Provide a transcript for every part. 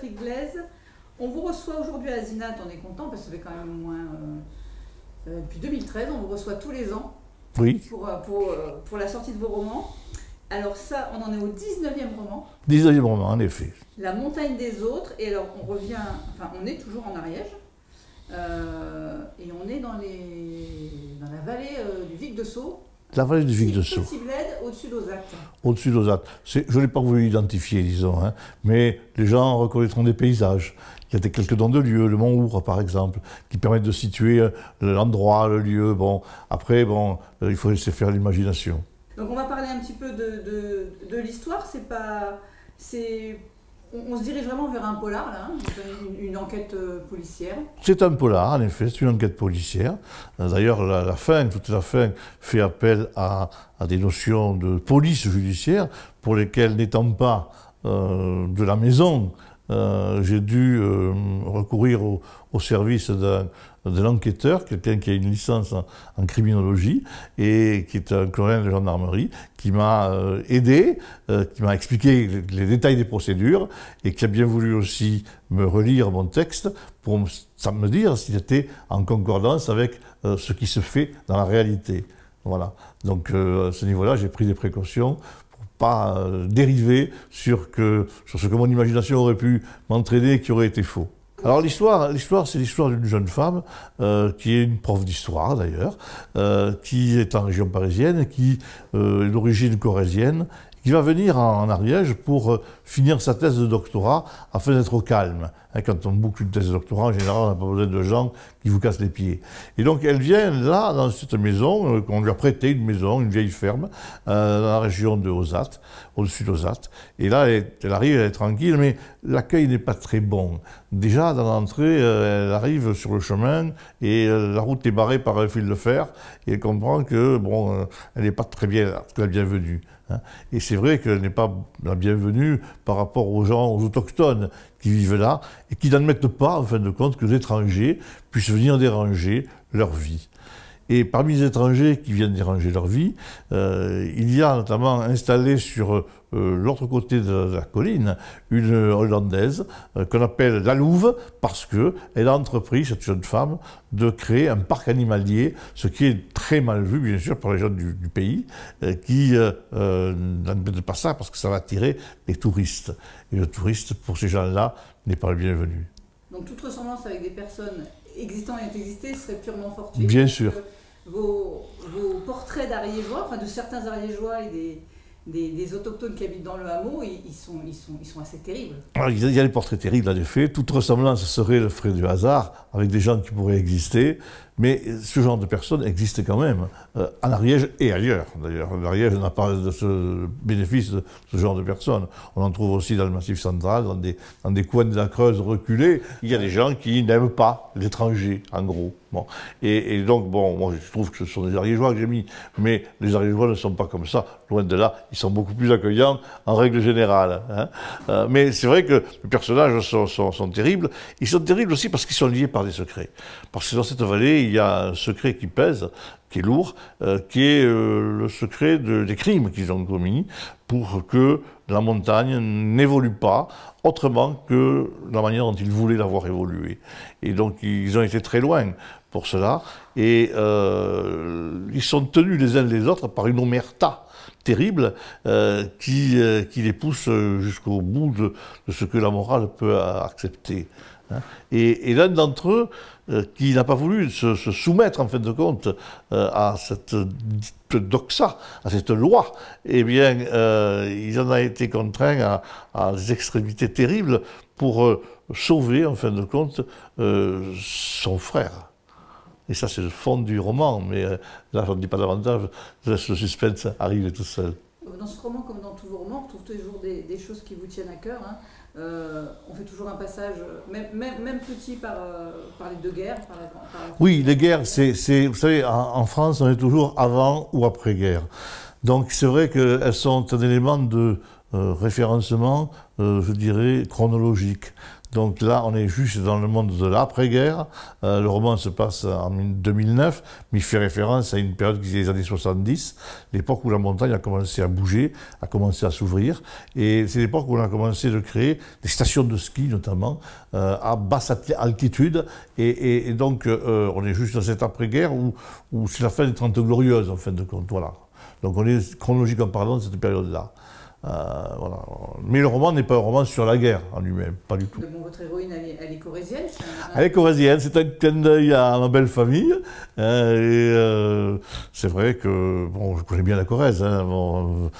Patrick Glaise. On vous reçoit aujourd'hui à Zinat, on est content parce que ça fait quand même au moins depuis 2013, on vous reçoit tous les ans oui. pour la sortie de vos romans. Alors ça, on en est au 19e roman. 19e roman, en effet. La montagne des autres, et alors on revient, enfin on est toujours en Ariège, et on est dans la vallée du Vic de Sceaux. La vallée du Vic de Sceaux. Petit bled au-dessus d'Auzat. Au-dessus d'Auzat. Je n'ai pas voulu l'identifier, disons, hein, mais les gens reconnaîtront des paysages. Il y a quelques noms de lieux, le Mont Our par exemple, qui permettent de situer l'endroit, le lieu. Bon, après, bon, il faut laisser faire l'imagination. Donc on va parler un petit peu de l'histoire. On se dirige vraiment vers un polar, là, hein, une enquête policière. C'est un polar, en effet, c'est une enquête policière. D'ailleurs, toute la fin fait appel à des notions de police judiciaire, pour lesquelles, n'étant pas de la maison, j'ai dû recourir au service d'un enquêteur, quelqu'un qui a une licence en criminologie et qui est un colonel de gendarmerie, qui m'a aidé, qui m'a expliqué les détails des procédures et qui a bien voulu aussi me relire mon texte pour me dire s'il était en concordance avec ce qui se fait dans la réalité. Voilà. Donc à ce niveau-là, j'ai pris des précautions pas dériver sur ce que mon imagination aurait pu m'entraîner, qui aurait été faux. Alors l'histoire, c'est l'histoire d'une jeune femme qui est une prof d'histoire d'ailleurs, qui est en région parisienne, qui est d'origine corrézienne, qui va venir en Ariège pour finir sa thèse de doctorat afin d'être au calme. Quand on boucle une thèse de doctorat, en général, on n'a pas besoin de gens qui vous cassent les pieds. Et donc elle vient là, dans cette maison, qu'on lui a prêté, une maison, une vieille ferme, dans la région de Auzat, au-dessus d'Auzat. Et là, elle arrive, elle est tranquille, mais l'accueil n'est pas très bon. Déjà, dans l'entrée, elle arrive sur le chemin et la route est barrée par un fil de fer. Et elle comprend que, bon, elle n'est pas très bien la bienvenue. Et c'est vrai qu'elle n'est pas la bienvenue par rapport aux gens, aux autochtones qui vivent là et qui n'admettent pas, en fin de compte, que les étrangers puissent venir déranger leur vie. Et parmi les étrangers qui viennent déranger leur vie, il y a notamment installé sur l'autre côté de la colline une Hollandaise qu'on appelle la Louve parce qu'elle a entrepris, cette jeune femme, de créer un parc animalier, ce qui est très mal vu, bien sûr, par les gens du pays, qui n'admettent pas ça parce que ça va attirer les touristes. Et le touriste, pour ces gens-là, n'est pas le bienvenu. Donc toute ressemblance avec des personnes existant et existées serait purement fortuite. Bien sûr. Vos portraits d'Ariégeois, enfin de certains Ariégeois et des autochtones qui habitent dans le hameau, ils sont assez terribles. Alors, il y a des portraits terribles, en effet. Toute ressemblance serait le fruit du hasard, avec des gens qui pourraient exister. Mais ce genre de personnes existe quand même, en Ariège et ailleurs. D'ailleurs, l'Ariège n'a pas de ce bénéfice de ce genre de personnes. On en trouve aussi dans le Massif central, dans des coins de la Creuse reculés. Il y a des gens qui n'aiment pas l'étranger, en gros. Bon. Et donc, bon, moi je trouve que ce sont des Ariégeois que j'ai mis, mais les Ariégeois ne sont pas comme ça, loin de là. Ils sont beaucoup plus accueillants en règle générale. Hein. Mais c'est vrai que les personnages sont terribles. Ils sont terribles aussi parce qu'ils sont liés par des secrets. Parce que dans cette vallée, il y a un secret qui pèse, qui est lourd, qui est le secret des crimes qu'ils ont commis pour que la montagne n'évolue pas autrement que la manière dont ils voulaient l'avoir évolué. Et donc ils ont été très loin pour cela, et ils sont tenus les uns les autres par une omerta terrible qui les pousse jusqu'au bout de ce que la morale peut accepter. Hein. Et l'un d'entre eux, qui n'a pas voulu se soumettre, en fin de compte, à cette doxa, à cette loi, eh bien, il en a été contraint à des extrémités terribles pour sauver, en fin de compte, son frère. Et ça, c'est le fond du roman, mais là, je ne dis pas davantage, je laisse le suspense arriver tout seul. Dans ce roman, comme dans tous vos romans, on retrouve toujours des choses qui vous tiennent à cœur. Hein. On fait toujours un passage, même petit, par les deux guerres. Oui, les guerres, vous savez, en France, on est toujours avant ou après-guerre. Donc c'est vrai qu'elles sont un élément de référencement, je dirais, chronologique. Donc là, on est juste dans le monde de l'après-guerre. Le roman se passe en 2009, mais il fait référence à une période qui est les années 70, l'époque où la montagne a commencé à bouger, a commencé à s'ouvrir. Et c'est l'époque où on a commencé de créer des stations de ski, notamment, à basse altitude. Et donc, on est juste dans cette après-guerre où c'est la fin des 30 Glorieuses, en fin de compte. Voilà. Donc on est chronologiquement parlant de cette période-là. Voilà. Mais le roman n'est pas un roman sur la guerre en lui-même, pas du tout. Bon, votre héroïne, elle est corrézienne. Elle est corrézienne, c'est un clin d'œil à ma belle famille. C'est vrai que bon, je connais bien la Corrèze. Hein, bon,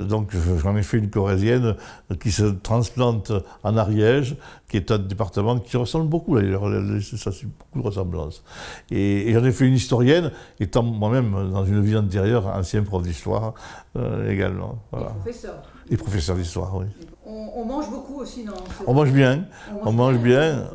donc j'en ai fait une corrézienne qui se transplante en Ariège, qui est un département qui ressemble beaucoup d'ailleurs, ça c'est beaucoup de ressemblances. Et j'en ai fait une historienne, étant moi-même dans une vie antérieure ancien prof d'histoire également. Voilà. Et professeur. Et professeur d'histoire, oui. On mange beaucoup aussi dans... On mange bien, on mange bien.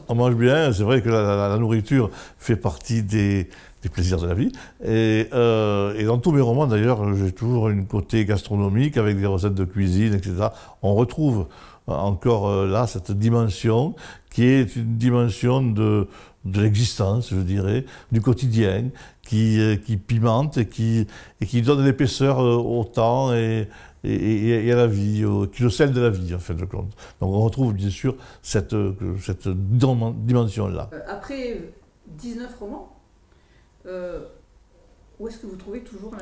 On mange bien, c'est vrai que la nourriture fait partie des plaisirs de la vie. Et dans tous mes romans, d'ailleurs, j'ai toujours une côté gastronomique avec des recettes de cuisine, etc. On retrouve encore là cette dimension qui est une dimension de l'existence, je dirais, du quotidien, qui pimente et qui donne l'épaisseur au temps et à la vie, qui est le sel de la vie, en fin de compte. Donc on retrouve bien sûr cette dimension-là. Après 19 romans, où est-ce que vous trouvez toujours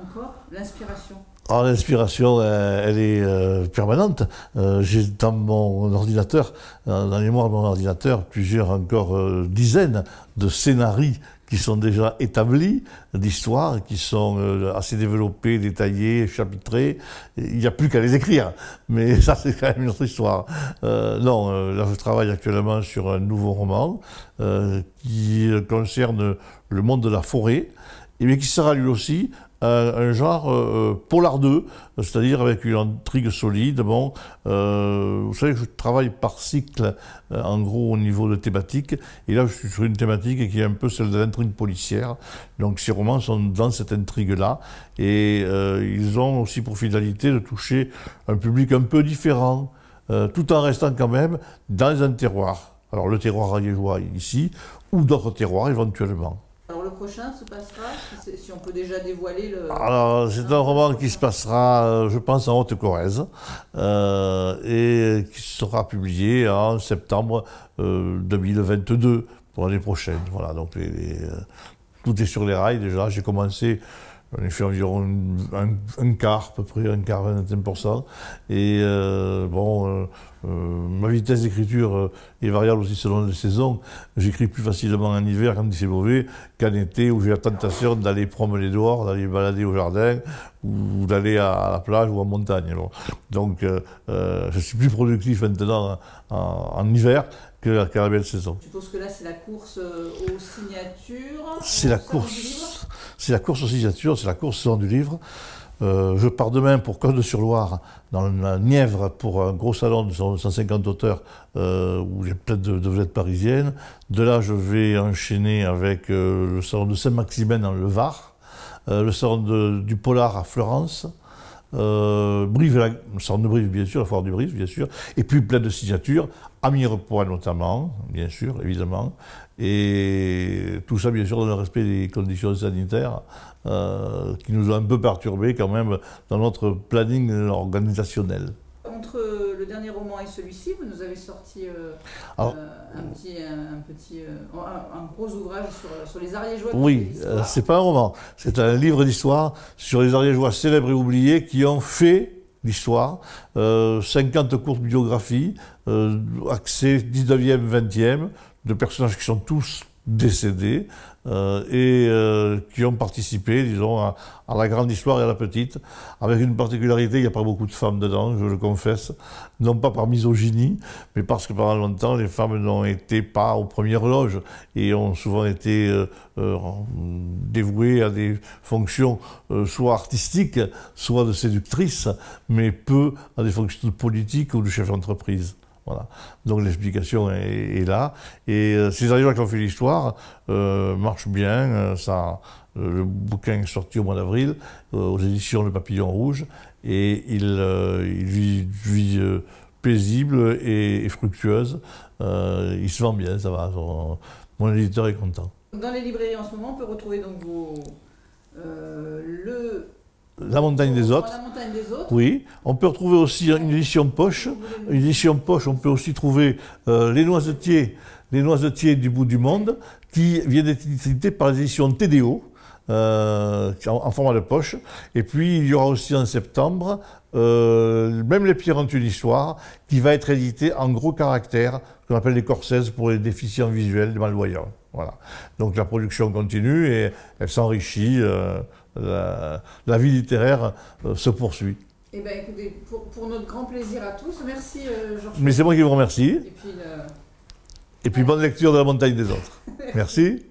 encore l'inspiration? Alors l'inspiration, elle est permanente. J'ai dans mon ordinateur, dans la mémoire de mon ordinateur, plusieurs encore dizaines de scénarios qui sont déjà établis, d'histoires, qui sont assez développés, détaillés, chapitrés. Il n'y a plus qu'à les écrire. Mais ça, c'est quand même une autre histoire. Non, là, je travaille actuellement sur un nouveau roman qui concerne le monde de la forêt, mais qui sera lui aussi un genre polar 2, c'est-à-dire avec une intrigue solide. Bon, vous savez que je travaille par cycle, en gros au niveau de thématique, et là je suis sur une thématique qui est un peu celle de l'intrigue policière. Donc ces romans sont dans cette intrigue-là, et ils ont aussi pour finalité de toucher un public un peu différent, tout en restant quand même dans un terroir. Alors le terroir ariégeois ici, ou d'autres terroirs éventuellement. Alors le prochain se passera, si on peut déjà dévoiler le... Alors c'est un roman qui se passera, je pense, en Haute-Corrèze, et qui sera publié en septembre 2022, pour l'année prochaine. Voilà, donc tout est sur les rails déjà. J'ai commencé, j'en ai fait environ un quart, à peu près, un quart, 25%. Et ma vitesse d'écriture est variable aussi selon les saisons. J'écris plus facilement en hiver quand il fait mauvais qu'en été où j'ai la tentation d'aller promener dehors, d'aller balader au jardin ou d'aller à la plage ou en montagne. Bon. Donc je suis plus productif maintenant en hiver qu'à la belle saison. Je suppose que là c'est la course aux signatures. C'est la course aux signatures, c'est la course au salon du livre. Je pars demain pour Côte-de-sur-Loire, dans la Nièvre, pour un gros salon de 150 auteurs où il y a plein de vedettes parisiennes. De là, je vais enchaîner avec le salon de Saint-Maximin dans le Var, le salon du Polar à Florence, Brive, le salon de Brive, bien sûr, la foire du Brive, bien sûr, et puis plein de signatures, à Mirepoix notamment, bien sûr, évidemment, et tout ça, bien sûr, dans le respect des conditions sanitaires qui nous ont un peu perturbés quand même dans notre planning organisationnel. Entre le dernier roman et celui-ci, vous nous avez sorti un gros ouvrage sur les Ariégeois. Oui, c'est pas un roman, c'est un livre d'histoire sur les Ariégeois célèbres et oubliés qui ont fait l'histoire. 50 courtes biographies, axées 19e, 20e, de personnages qui sont tous décédés et qui ont participé, disons, à la grande histoire et à la petite, avec une particularité, il n'y a pas beaucoup de femmes dedans, je le confesse, non pas par misogynie, mais parce que pendant longtemps, les femmes n'ont été pas aux premières loges et ont souvent été dévouées à des fonctions soit artistiques, soit de séductrices, mais peu à des fonctions politiques ou de chef d'entreprise. Voilà. Donc l'explication est là. Et ces Ariégeois qui ont fait l'histoire marchent bien. Le bouquin est sorti au mois d'avril aux éditions Le Papillon Rouge et il vit paisible et fructueuse. Il se vend bien, ça va. Mon éditeur est content. Dans les librairies en ce moment, on peut retrouver donc La montagne des autres. La montagne des autres. Oui. On peut retrouver aussi une édition poche. Une édition poche, on peut aussi trouver les noisetiers du bout du monde, qui viennent d'être édités par les éditions TDO. En format de poche. Et puis il y aura aussi en septembre même les pierres ont une histoire, qui va être édité en gros caractères, qu'on appelle les corsaises pour les déficients visuels, les malvoyants. Voilà. Donc la production continue et elle s'enrichit, la vie littéraire se poursuit. Eh bien écoutez, pour notre grand plaisir à tous, merci Georges. Mais c'est moi qui vous remercie. Et puis bonne lecture de La montagne des autres. Merci.